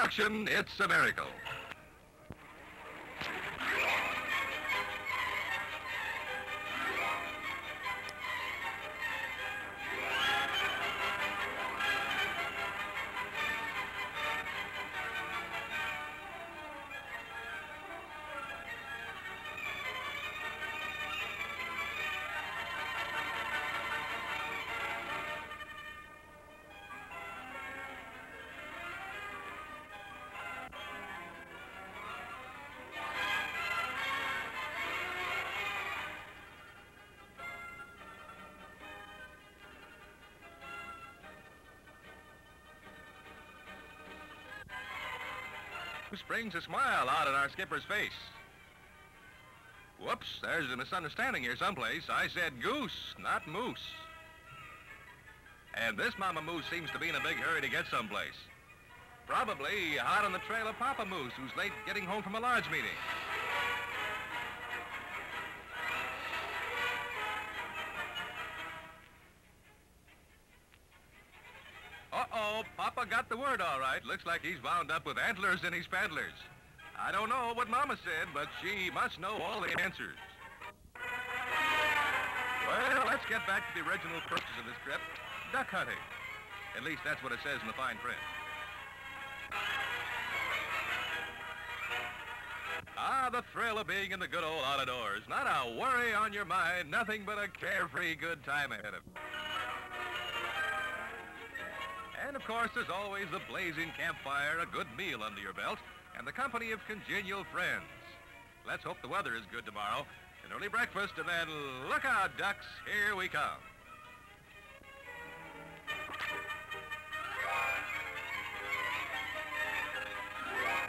construction, it's a miracle. Brings a smile out on our skipper's face. Whoops, there's a misunderstanding here someplace. I said goose, not moose. And this Mama Moose seems to be in a big hurry to get someplace. Probably hot on the trail of Papa Moose, who's late getting home from a lodge meeting. Uh-oh, Papa got the word all right. Looks like he's wound up with antlers in his paddlers. I don't know what Mama said, but she must know all the answers. Well, let's get back to the original purpose of this trip, duck hunting. At least that's what it says in the fine print. Ah, the thrill of being in the good old out-of-doors. Not a worry on your mind, nothing but a carefree good time ahead of you. And, of course, there's always the blazing campfire, a good meal under your belt, and the company of congenial friends. Let's hope the weather is good tomorrow. An early breakfast, and then look out, ducks, here we come.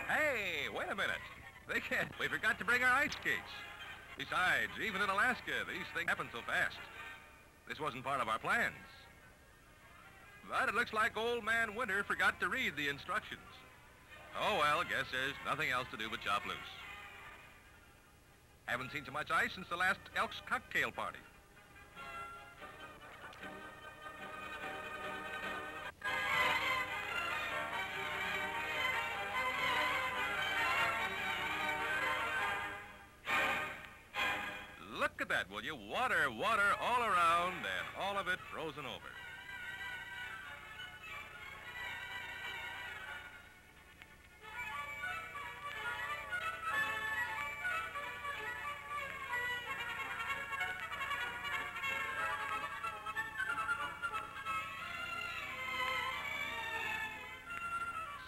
Hey, wait a minute. We forgot to bring our ice skates. Besides, even in Alaska, these things happen so fast. This wasn't part of our plans. But it looks like Old Man Winter forgot to read the instructions. Oh, well, guess there's nothing else to do but chop loose. Haven't seen so much ice since the last Elks cocktail party. Look at that, will you? Water, water all around, and all of it frozen over.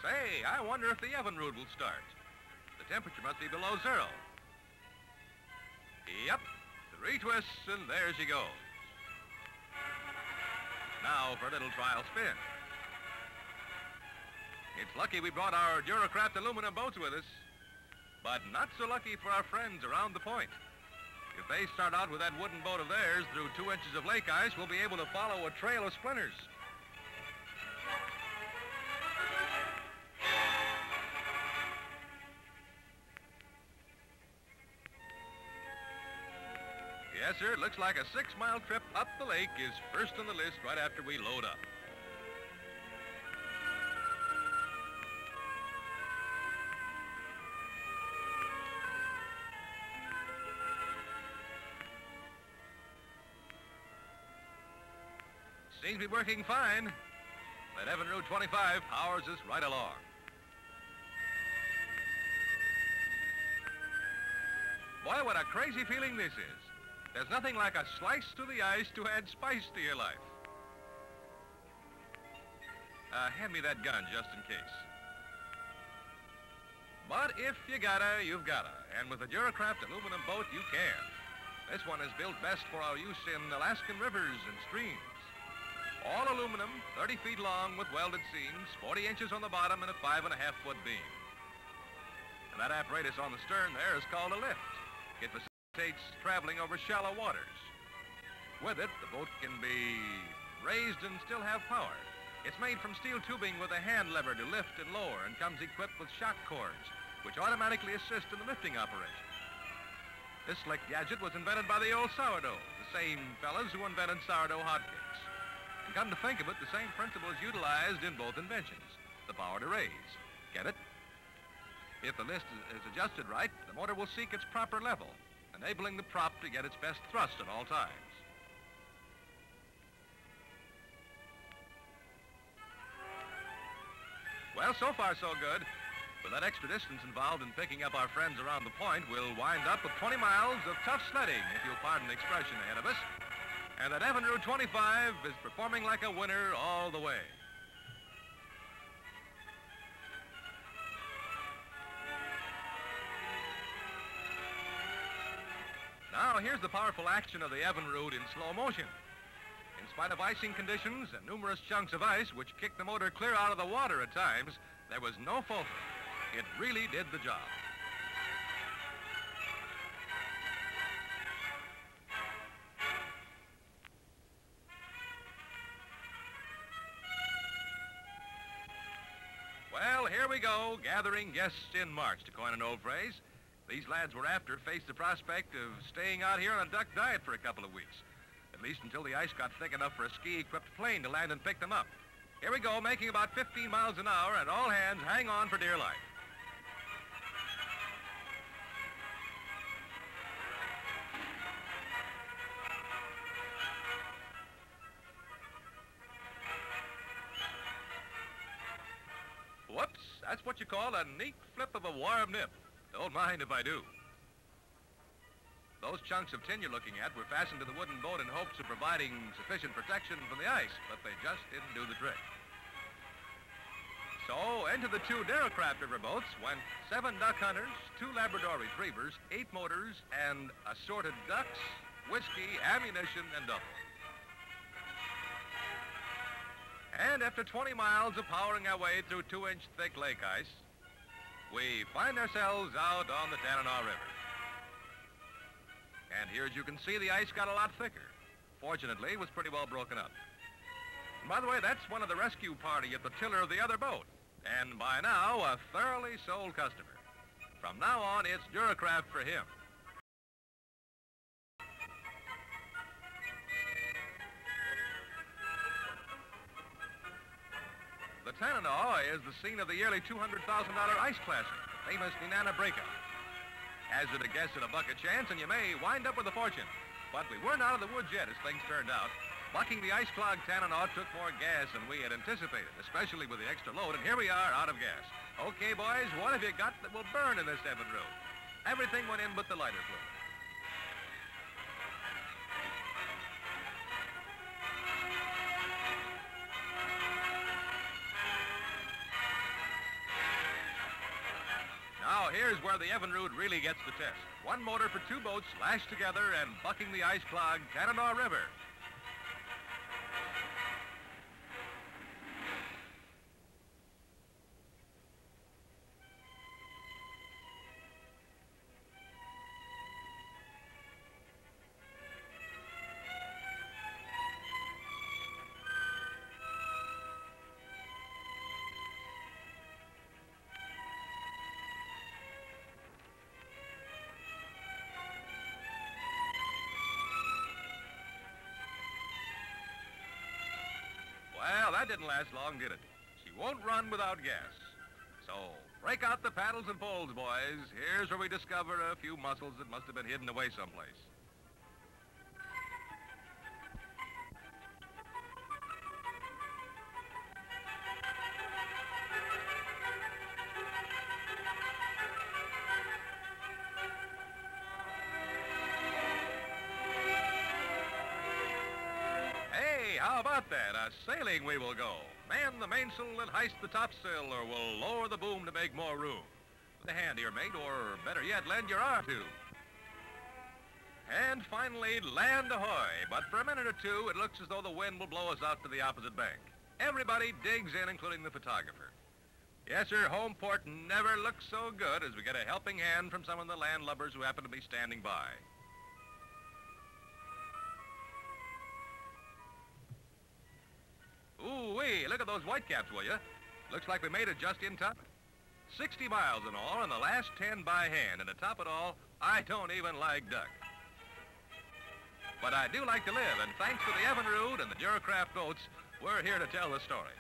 Say, I wonder if the oven root will start. The temperature must be below zero. Yep, 3 twists, and there she goes. Now for a little trial spin. It's lucky we brought our Duracraft aluminum boats with us, but not so lucky for our friends around the point. If they start out with that wooden boat of theirs through 2 inches of lake ice, we'll be able to follow a trail of splinters. Yes, sir, it looks like a 6-mile trip up the lake is first on the list right after we load up. Seems to be working fine. That Evan Route 25 powers us right along. Boy, what a crazy feeling this is. There's nothing like a slice to the ice to add spice to your life. Hand me that gun just in case. But if you gotta, you've gotta. And with a Duracraft aluminum boat, you can. This one is built best for our use in Alaskan rivers and streams. All aluminum, 30 feet long with welded seams, 40 inches on the bottom and a 5.5-foot beam. And that apparatus on the stern there is called a lift. It facilitates traveling over shallow waters. With it, the boat can be raised and still have power. It's made from steel tubing with a hand lever to lift and lower and comes equipped with shock cords, which automatically assist in the lifting operation. This slick gadget was invented by the old sourdough, the same fellas who invented sourdough hotcakes. And come to think of it, the same principle is utilized in both inventions. The power to raise, Get it? If the list is adjusted right, the motor will seek its proper level, enabling the prop to get its best thrust at all times. Well, so far so good. With that extra distance involved in picking up our friends around the point, we'll wind up with 20 miles of tough sledding, if you'll pardon the expression, ahead of us. And that Evinrude 25 is performing like a winner all the way. Now, here's the powerful action of the Evinrude in slow motion. In spite of icing conditions and numerous chunks of ice which kicked the motor clear out of the water at times, there was no faltering. It really did the job. Well, here we go, gathering guests in March, to coin an old phrase. These lads we're after faced the prospect of staying out here on a duck diet for a couple of weeks, at least until the ice got thick enough for a ski-equipped plane to land and pick them up. Here we go, making about 15 miles an hour, and all hands hang on for dear life. Whoops, that's what you call a neat flip of a warm nip. Don't mind if I do. Those chunks of tin you're looking at were fastened to the wooden boat in hopes of providing sufficient protection from the ice, but they just didn't do the trick. So, into the 2 Daracraft river boats went 7 duck hunters, 2 Labrador retrievers, 8 motors, and assorted ducks, whiskey, ammunition, and double. And after 20 miles of powering our way through 2-inch thick lake ice, we find ourselves out on the Tanana River. And here, as you can see, the ice got a lot thicker. Fortunately, it was pretty well broken up. And by the way, that's one of the rescue party at the tiller of the other boat. And by now, a thoroughly sold customer. From now on, it's Duracraft for him. The Tanana is the scene of the yearly $200,000 ice classic, the famous Nenana Breakup. Hazard a guess at a bucket chance, and you may wind up with a fortune. But we weren't out of the woods yet, as things turned out. Bucking the ice-clogged Tanana took more gas than we had anticipated, especially with the extra load, and here we are, out of gas. Okay, boys, what have you got that will burn in this Evinrude? Everything went in but the lighter fluid. Now, here's where the Evinrude really gets the test. 1 motor for 2 boats lashed together and bucking the ice-clogged Tanana River. Well, that didn't last long, did it? She won't run without gas. So, break out the paddles and poles, boys. Here's where we discover a few muscles that must have been hidden away someplace. How about that? Sailing we will go. Man the mainsail and heist the topsail, or we'll lower the boom to make more room. With a hand here, mate, or better yet, lend your arm to. And finally, land ahoy. But for a minute or two, it looks as though the wind will blow us out to the opposite bank. Everybody digs in, including the photographer. Yes, sir, home port never looks so good as we get a helping hand from some of the landlubbers who happen to be standing by. Ooh-wee, look at those whitecaps, will you? Looks like we made it just in time. 60 miles in all, and the last 10 by hand. And to top it all, I don't even like duck. But I do like to live, and thanks to the Evinrude and the Duracraft boats, we're here to tell the story.